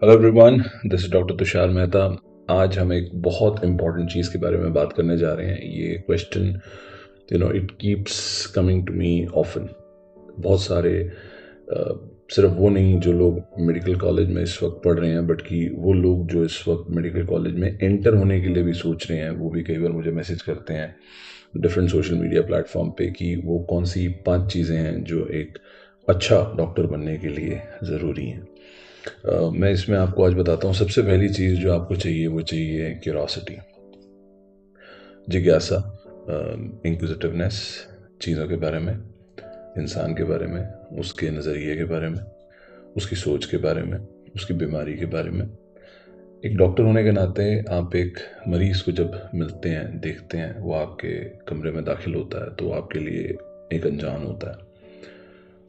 Hello everyone, this is doctor Tushar Mehta. आज हम एक बहुत इम्पॉर्टेंट चीज़ के बारे में बात करने जा रहे हैं। ये question it keeps coming to me often. बहुत सारे सिर्फ वो नहीं जो लोग मेडिकल कॉलेज में इस वक्त पढ़ रहे हैं, बट कि वो लोग जो इस वक्त मेडिकल कॉलेज में एंटर होने के लिए भी सोच रहे हैं, वो भी कई बार मुझे मैसेज करते हैं डिफरेंट सोशल मीडिया प्लेटफॉर्म पे कि वो कौन सी 5 चीज़ें हैं जो एक अच्छा डॉक्टर बनने के लिए ज़रूरी हैं। मैं इसमें आपको आज बताता हूँ। सबसे पहली चीज़ जो आपको चाहिए वो चाहिए क्यूरोसिटी, जिज्ञासा, इंक्विजिटिवनेस, चीज़ों के बारे में, इंसान के बारे में, उसके नज़रिए के बारे में, उसकी सोच के बारे में, उसकी बीमारी के बारे में। एक डॉक्टर होने के नाते आप एक मरीज़ को जब मिलते हैं, देखते हैं, वो आपके कमरे में दाखिल होता है, तो वो आपके लिए एक अनजान होता है।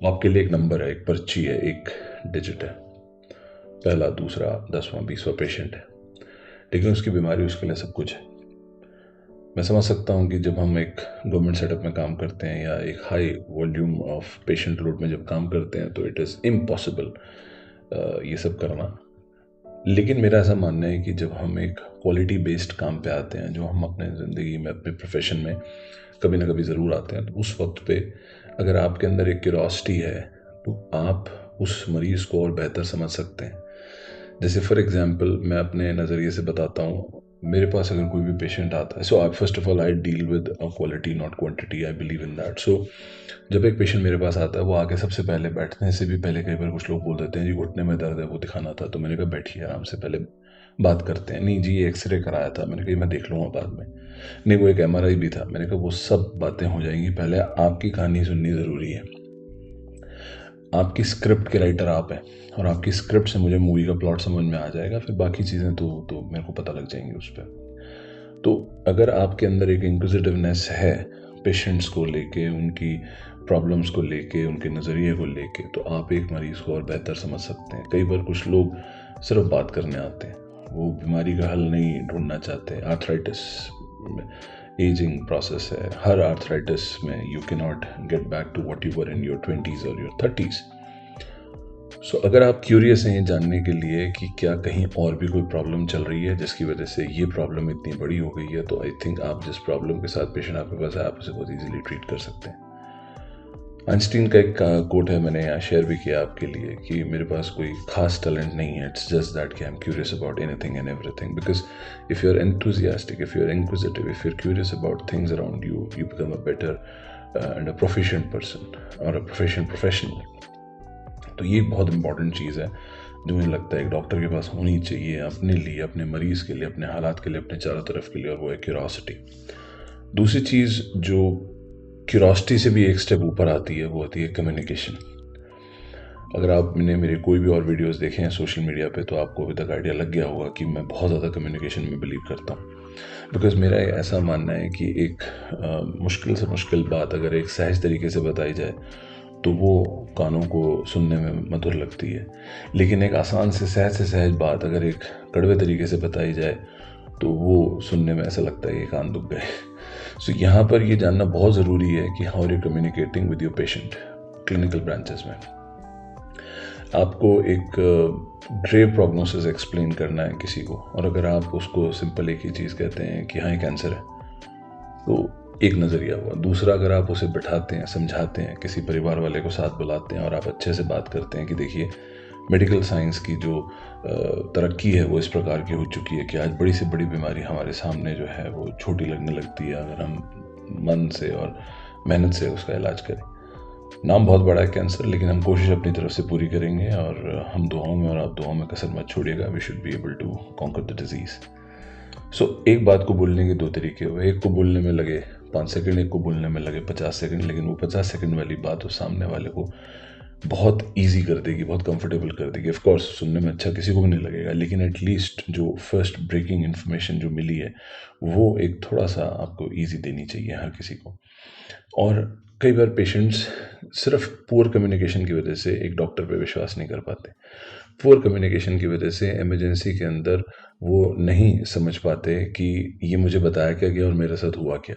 वो आपके लिए एक नंबर है, एक पर्ची है, एक डिजिट है, पहला, दूसरा, 10वां, 20वां पेशेंट है, लेकिन उसकी बीमारी उसके लिए सब कुछ है। मैं समझ सकता हूँ कि जब हम एक गवर्नमेंट सेटअप में काम करते हैं या एक high volume of patient load में जब काम करते हैं तो इट इज़ इम्पॉसिबल ये सब करना। लेकिन मेरा ऐसा मानना है कि जब हम एक क्वालिटी बेस्ड काम पे आते हैं, जो हम अपने ज़िंदगी में, अपने प्रोफेशन में कभी ना कभी ज़रूर आते हैं, तो उस वक्त पे अगर आपके अंदर एक क्यूरोसिटी है तो आप उस मरीज़ को और बेहतर समझ सकते हैं। जैसे फॉर एग्जांपल मैं अपने नज़रिए से बताता हूँ। मेरे पास अगर कोई भी पेशेंट आता है, so first of all I deal with quality not quantity, I believe in that. So जब एक पेशेंट मेरे पास आता है, वो आके सबसे पहले, बैठने से भी पहले, कई बार कुछ लोग बोल देते हैं जी घुटने में दर्द है, वो दिखाना था। तो मैंने कहा बैठिए आराम से, पहले बात करते हैं। नहीं जी ये एक्सरे कराया था। मैंने कहा मैं देख लूँगा बाद में। नहीं वो एक एमआरआई भी था। मैंने कहा वो सब बातें हो जाएंगी, पहले आपकी कहानी सुननी ज़रूरी है। आपकी स्क्रिप्ट के राइटर आप हैं, और आपकी स्क्रिप्ट से मुझे मूवी का प्लॉट समझ में आ जाएगा, फिर बाकी चीज़ें तो मेरे को पता लग जाएंगी उस पर। तो अगर आपके अंदर एक इंक्विजिटिवनेस है पेशेंट्स को लेके, उनकी प्रॉब्लम्स को लेके, उनके नज़रिए को लेके, तो आप एक मरीज़ को और बेहतर समझ सकते हैं। कई बार कुछ लोग सिर्फ बात करने आते हैं, वो बीमारी का हल नहीं ढूंढना चाहते। आर्थराइटिस एजिंग प्रोसेस है। हर आर्थराइटिस में you can not get back to what you were in your 20s और योर 30s। सो अगर आप क्यूरियस हैं ये जानने के लिए कि क्या कहीं और भी कोई प्रॉब्लम चल रही है जिसकी वजह से ये प्रॉब्लम इतनी बड़ी हो गई है, तो आई थिंक आप जिस प्रॉब्लम के साथ पेशेंट आपके पास है, आप उसे बहुत इजीली ट्रीट कर सकते हैं। आइंस्टीन का एक कोट है, मैंने यहाँ शेयर भी किया आपके लिए, कि मेरे पास कोई खास टैलेंट नहीं है, इट्स जस्ट दैट कि I am curious about anything and everything. Because if you are enthusiastic, if you are inquisitive, if you are curious about things around you, you become a better and a proficient person और a professional professional. तो ये एक बहुत important चीज़ है जो मुझे लगता है एक डॉक्टर के पास होनी चाहिए, अपने लिए, अपने मरीज़ के लिए, अपने हालात के लिए, अपने चारों तरफ के लिए, और वो है क्यूरोसिटी। दूसरी चीज़ जो क्यूरोसिटी से भी एक स्टेप ऊपर आती है, वो होती है कम्युनिकेशन। अगर आपने मेरे कोई भी और वीडियोस देखे हैं सोशल मीडिया पे, तो आपको अभी तक आइडिया लग गया होगा कि मैं बहुत ज़्यादा कम्युनिकेशन में बिलीव करता हूँ। बिकॉज मेरा ऐसा मानना है कि एक मुश्किल से मुश्किल बात अगर एक सहज तरीके से बताई जाए तो वो कानों को सुनने में मधुर लगती है। लेकिन एक आसान से सहज बात अगर एक कड़वे तरीके से बताई जाए तो वो सुनने में ऐसा लगता है कि कान दुख गए। सो यहाँ पर ये जानना बहुत ज़रूरी है कि how are you communicating with your patient. Clinical branches में आपको एक ग्रेव प्रोग्नोसिस एक्सप्लेन करना है किसी को, और अगर आप उसको सिंपल एक ही चीज़ कहते हैं कि हाँ ये कैंसर है, तो एक नज़रिया हुआ। दूसरा, अगर आप उसे बिठाते हैं, समझाते हैं, किसी परिवार वाले को साथ बुलाते हैं और आप अच्छे से बात करते हैं कि देखिए मेडिकल साइंस की जो तरक्की है वो इस प्रकार की हो चुकी है कि आज बड़ी से बड़ी बीमारी हमारे सामने जो है वो छोटी लगने लगती है अगर हम मन से और मेहनत से उसका इलाज करें। नाम बहुत बड़ा है कैंसर, लेकिन हम कोशिश अपनी तरफ से पूरी करेंगे, और हम दुआओं में और आप दुआओं में कसर मत छोड़िएगा। We should be able to conquer the disease. So एक बात को बोलने के 2 तरीके हुए। एक को बोलने में लगे 5 सेकंड, एक को बोलने में लगे 50 सेकंड, लेकिन वो 50 सेकंड वाली बात उस सामने वाले को बहुत ईजी कर देगी, बहुत कंफर्टेबल कर देगी। ऑफ कोर्स सुनने में अच्छा किसी को भी नहीं लगेगा, लेकिन एटलीस्ट जो फर्स्ट ब्रेकिंग इन्फॉर्मेशन जो मिली है वो एक थोड़ा सा आपको ईजी देनी चाहिए हर किसी को। और कई बार पेशेंट्स सिर्फ पुअर कम्युनिकेशन की वजह से एक डॉक्टर पे विश्वास नहीं कर पाते। पुअर कम्युनिकेशन की वजह से इमरजेंसी के अंदर वो नहीं समझ पाते कि ये मुझे बताया क्या गया और मेरे साथ हुआ क्या।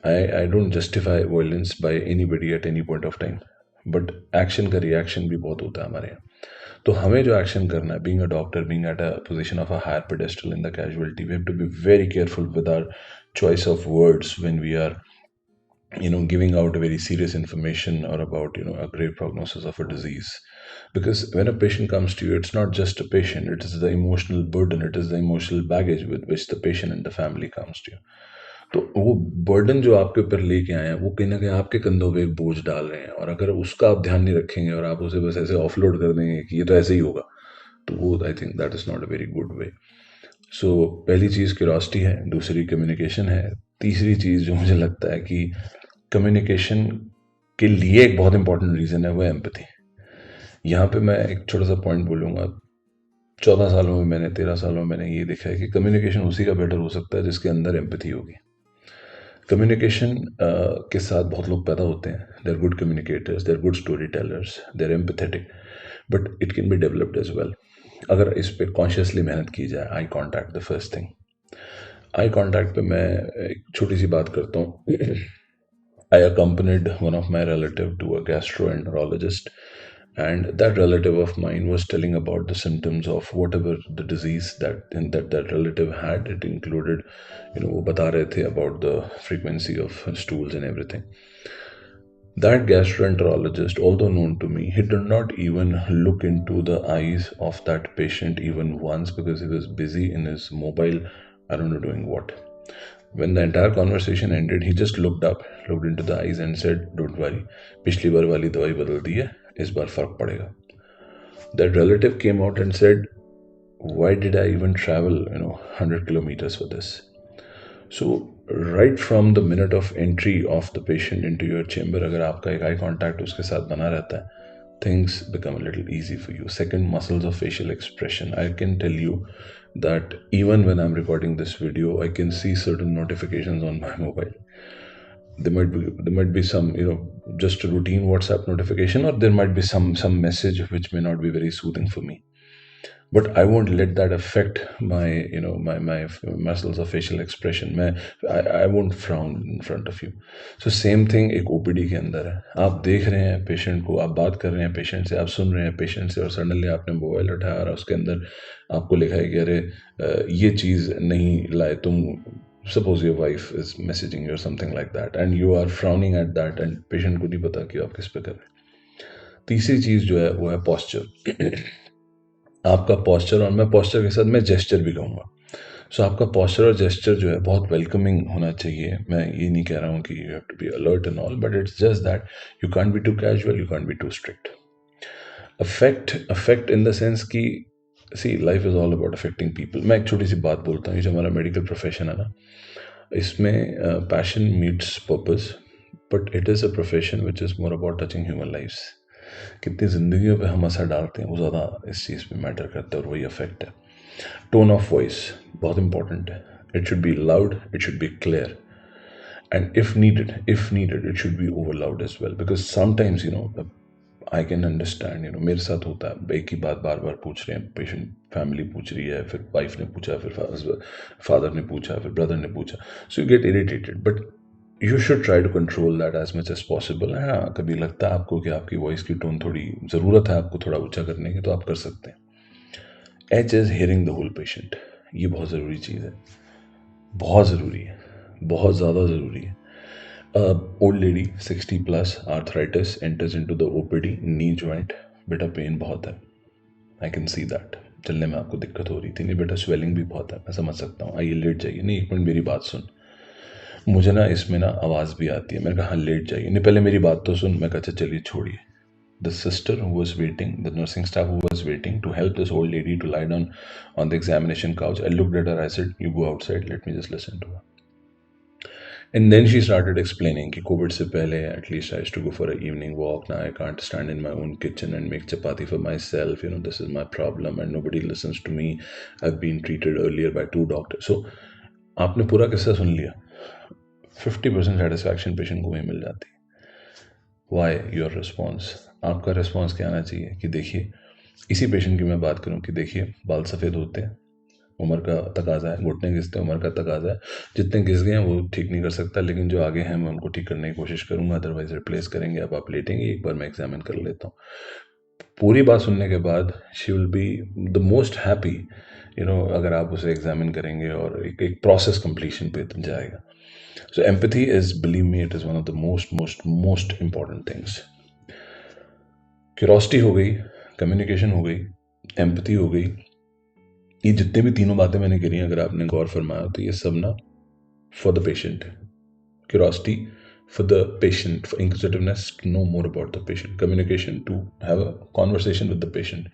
I don't justify violence bye anybody at any point of time, but action का रिएक्शन भी बहुत होता है हमारे यहाँ। तो हमें जो एक्शन करना है, being a doctor, being at a position of a higher pedestal in the casualty, we have to be very careful with our choice of words when we are giving out a very serious information or about a great prognosis of a disease. Because when a patient comes to you, it's not just a patient, it is the emotional burden, it is the emotional baggage with which the patient and the family comes to you. तो वो burden जो आपके ऊपर लेके आए हैं, वो कहीं ना कहीं आपके कंधों पे एक बोझ डाल रहे हैं, और अगर उसका आप ध्यान नहीं रखेंगे और आप उसे बस ऐसे ऑफलोड कर देंगे कि ये तो ऐसे ही होगा, तो वो I think that is not a very good way. So पहली चीज़ क्यूरोसिटी है, दूसरी कम्युनिकेशन है, तीसरी चीज़ जो मुझे लगता है कि कम्युनिकेशन के लिए एक बहुत इंपॉर्टेंट रीज़न है, वो एम्पैथी. यहाँ पे मैं एक छोटा सा पॉइंट बोलूँगा. 14 सालों में मैंने 13 सालों में मैंने ये देखा है कि कम्युनिकेशन उसी का बेटर हो सकता है जिसके अंदर एम्पैथी होगी. कम्युनिकेशन के साथ बहुत लोग पैदा होते हैं. They are good communicators, they are good story tellers, they are empathetic, but it can be developed as well अगर इस पर कॉन्शियसली मेहनत की जाए. Eye contact the first thing. Eye contact पे मैं एक छोटी सी बात करता हूँ. I accompanied one of my relative to a gastroenterologist, and that relative of mine was telling about the symptoms of whatever the disease that relative had. It included, वो बता रहे थे about the frequency of stools and everything. That gastroenterologist, although known to me, he did not even look into the eyes of that patient even once because he was busy in his mobile, I don't know doing what. When the entire conversation ended, he just looked up, looked into the eyes and said, "Don't worry, पिछली बार वाली दवाई बदल दी है, इस बार फर्क पड़ेगा." That relative came out and said, "Why did I even travel, 100 kilometers for this?" So right from the minute of entry of the patient into your chamber, अगर आपका एक eye contact उसके साथ बना रहता है, things become a little easy for you. Second, muscles of facial expression. I can tell you that even when I'm recording this video, I can see certain notifications on my mobile. There might be some, just a routine WhatsApp notification, or there might be some message which may not be very soothing for me. But I won't let that affect my my muscles of facial expression. I won't frown in front of you. So same thing एक OPD के अंदर है. आप देख रहे हैं patient को, आप बात कर रहे हैं पेशेंट से, आप सुन रहे हैं पेशेंट से, और सडनली आपने मोबाइल उठाया और उसके अंदर आपको लिखा है कि अरे ये चीज़ नहीं लाए तुम. Suppose your wife is messaging you or something like that, and you are frowning at that, and patient को नहीं पता कि आप किस पे कर रहे हैं. तीसरी चीज़ जो है वो है posture. आपका पॉस्चर, और मैं पॉस्चर के साथ मैं जेस्चर भी कहूँगा. सो आपका पॉस्चर और जेस्चर जो है बहुत वेलकमिंग होना चाहिए. मैं ये नहीं कह रहा हूँ कि you have to be alert and all, but it's just that you can't be too casual, you can't be too strict. Affect in the sense कि see life is all about affecting people. मैं एक छोटी सी बात बोलता हूँ. ये जो हमारा मेडिकल प्रोफेशन है ना, इसमें passion meets purpose, but it is a profession which is more about touching human lifes. कितनी ज़िंदगियों पे हम असर डालते हैं वो ज़्यादा इस चीज़ पे मैटर करता है, और वही अफेक्ट है. टोन ऑफ वॉइस बहुत इंपॉर्टेंट है. It should be loud, it should be clear, and if needed it should be over loud as well. Because sometimes I can understand, मेरे साथ होता है, एक ही बात बार बार पूछ रहे हैं पेशेंट, फैमिली पूछ रही है, फिर वाइफ ने पूछा, फिर फादर ने पूछा, फिर ब्रदर ने पूछा. So you get irritated, but you should try to control that as much as possible. हाँ, कभी लगता है आपको कि आपकी वॉइस की टोन थोड़ी ज़रूरत है आपको थोड़ा ऊंचा करने की, तो आप कर सकते हैं. Each is hearing the whole patient. ये बहुत ज़रूरी चीज़ है, बहुत ज़रूरी है, बहुत ज़्यादा ज़रूरी है. Old lady 60 plus, arthritis, enters into the OPD, knee joint, बेटा पेन बहुत है, आई कैन सी दैट. चलने में आपको दिक्कत हो रही थी, नहीं बेटा स्वेलिंग भी बहुत है, मैं समझ सकता हूँ, आइए लेट जाइए. नहीं, एक मिनट मेरी बात सुन, मुझे ना इसमें ना आवाज़ भी आती है. मैंने कहा हाँ लेट जाइए. नहीं, पहले मेरी बात तो सुन. मैं कहा चलिए छोड़िए. The sister who was waiting, the nursing staff who was waiting to help this old lady to lie down on the examination couch, I looked at her, I said, "You go outside, let me just listen to her." And then she started explaining कि COVID से पहले at least I used to go for an evening walk. Now I can't stand in my own kitchen and make chapati for myself. This is my problem and nobody listens to me. I've been treated earlier by 2 doctors. So आपने पूरा किस्सा सुन लिया. 50% satisfaction patient को वहीं मिल जाती है. Why your response. आपका response क्या आना चाहिए कि देखिए, इसी पेशेंट की मैं बात करूं कि देखिए बाल सफ़ेद होते हैं, उम्र का तकाजा है, घुटने घिसते हैं, उम्र का तकाजा है। जितने घिस गए हैं वो ठीक नहीं कर सकता, लेकिन जो आगे हैं मैं उनको ठीक करने की कोशिश करूंगा, अदरवाइज रिप्लेस करेंगे। अब आप लेटेंगे, एक बार मैं एग्जामिन कर लेता हूँ। पूरी बात सुनने के बाद she will be the most happy, अगर आप उसे एग्जामिन करेंगे और एक प्रोसेस कंप्लीशन पे जाएगा। So empathy is, believe me, it is one of the most most most important things. Curiosity हो गई, कम्युनिकेशन हो गई, एम्पैथी हो गई। ये जितने भी तीनों बातें मैंने करी, अगर आपने गौर फरमाया तो ये सब ना for the patient. Curiosity for the patient, for inquisitiveness, to know more about the patient, communication, to have a conversation with the patient,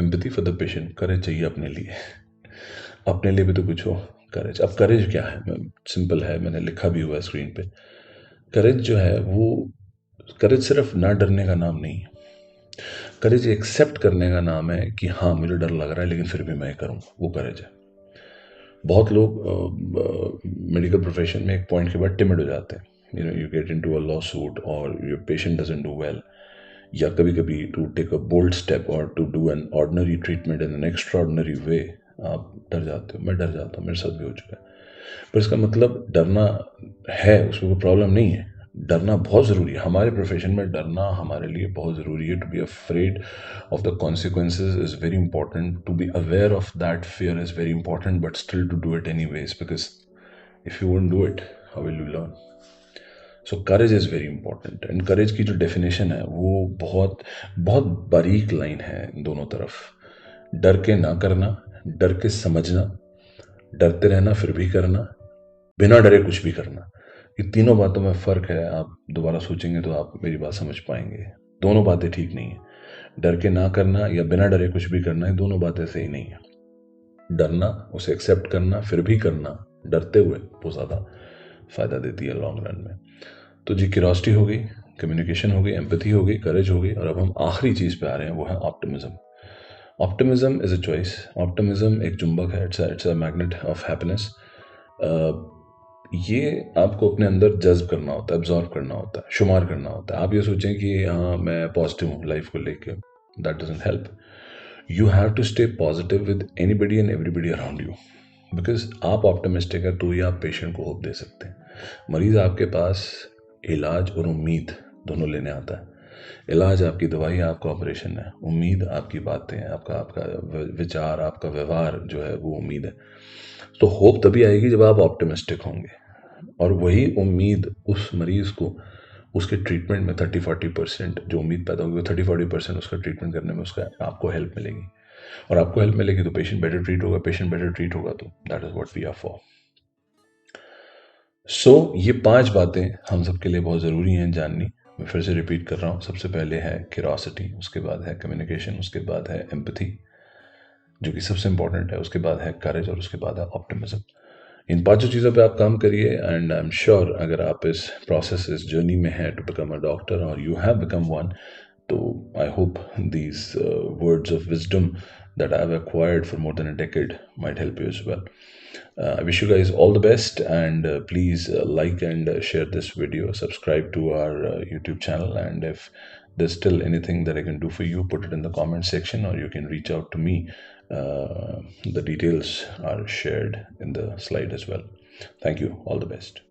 empathy for the patient, courage चाहिए अपने लिए। अपने लिए भी तो कुछ हो, करेज। अब करेज क्या है? सिंपल है, मैंने लिखा भी हुआ है स्क्रीन पे। करेज जो है वो, करेज सिर्फ ना डरने का नाम नहीं है। करेज एक्सेप्ट करने का नाम है कि हाँ मुझे डर लग रहा है लेकिन फिर भी मैं करूँगा, वो करेज है। बहुत लोग मेडिकल प्रोफेशन में एक पॉइंट के बाद टिमिड हो जाते हैं। You get into a lawsuit और your patient doesn't do well, या कभी कभी to take a bold step और to do an ordinary treatment in an extraordinary way, आप डर जाते हो। मैं डर जाता हूँ, मेरे साथ भी हो चुका है। पर इसका मतलब डरना है, उसमें कोई प्रॉब्लम नहीं है। डरना बहुत ज़रूरी है, हमारे प्रोफेशन में डरना हमारे लिए बहुत ज़रूरी है। To be afraid of the consequences is very important. To be aware of that fear is very important, but still to do it anyways, because if you won't do it, how will you learn? So courage is very important, and courage की जो definition है वो बहुत बहुत बारीक line है दोनों तरफ। डर के ना करना, डर के समझना, डरते रहना फिर भी करना, बिना डरे कुछ भी करना। ये तीनों बातों में फ़र्क है। आप दोबारा सोचेंगे तो आप मेरी बात समझ पाएंगे। दोनों बातें ठीक नहीं है। डर के ना करना या बिना डरे कुछ भी करना, ये दोनों बातें सही नहीं है। डरना, उसे एक्सेप्ट करना, फिर भी करना डरते हुए, वो ज़्यादा फ़ायदा देती है लॉन्ग रन में। तो जी, क्यूरियोसिटी हो गई, कम्युनिकेशन हो गई, एम्पैथी हो गई, करेज हो गई, और अब हम आखिरी चीज़ पे आ रहे हैं, वो है optimism. Optimism is a choice. Optimism एक चुंबक है, it's a magnet of happiness. ये आपको अपने अंदर जज्ब करना होता है, एब्जॉर्व करना होता है, शुमार करना होता है। आप ये सोचें कि हाँ मैं पॉजिटिव हूँ लाइफ को लेके, that doesn't help. You have to stay positive with anybody and everybody around you, because आप ऑप्टिमिस्टिक है तो ही आप पेशेंट को होप दे सकते हैं। मरीज आपके पास इलाज और उम्मीद दोनों लेने आता है। इलाज आपकी दवाई, आपका ऑपरेशन है। उम्मीद आपकी बातें, आपका आपका विचार, आपका व्यवहार जो है वो उम्मीद है। तो होप तभी आएगी जब आप ऑप्टिमिस्टिक होंगे, और वही उम्मीद उस मरीज को उसके ट्रीटमेंट में 30-40% जो उम्मीद पैदा होगी, वो 30-40% उसका ट्रीटमेंट करने में उसका आपको हेल्प मिलेगी। और आपको हेल्प मिलेगी तो पेशेंट बेटर ट्रीट होगा, पेशेंट बेटर ट्रीट होगा तो that is what we are for. So ये 5 बातें हम सबके लिए बहुत ज़रूरी हैं जाननी। मैं फिर से रिपीट कर रहा हूँ। सबसे पहले है क्यूरोसिटी, उसके बाद है कम्युनिकेशन, उसके बाद है एम्पैथी जो कि सबसे इंपॉर्टेंट है, उसके बाद है करेज, और उसके बाद है ऑप्टिमिज्म। इन 5 चीज़ों पे आप काम करिए, एंड आई एम श्योर अगर आप इस प्रोसेस, इस जर्नी में हैं टू बिकम अ डॉक्टर, और यू हैव बिकम वन, तो I hope these words of wisdom that I've acquired for more than a decade might help you as well. I wish you guys all the best, and please like and share this video, subscribe to our YouTube channel, and if there's still anything that I can do for you, put it in the comment section, or you can reach out to me. The details are shared in the slide as well. Thank you. All the best.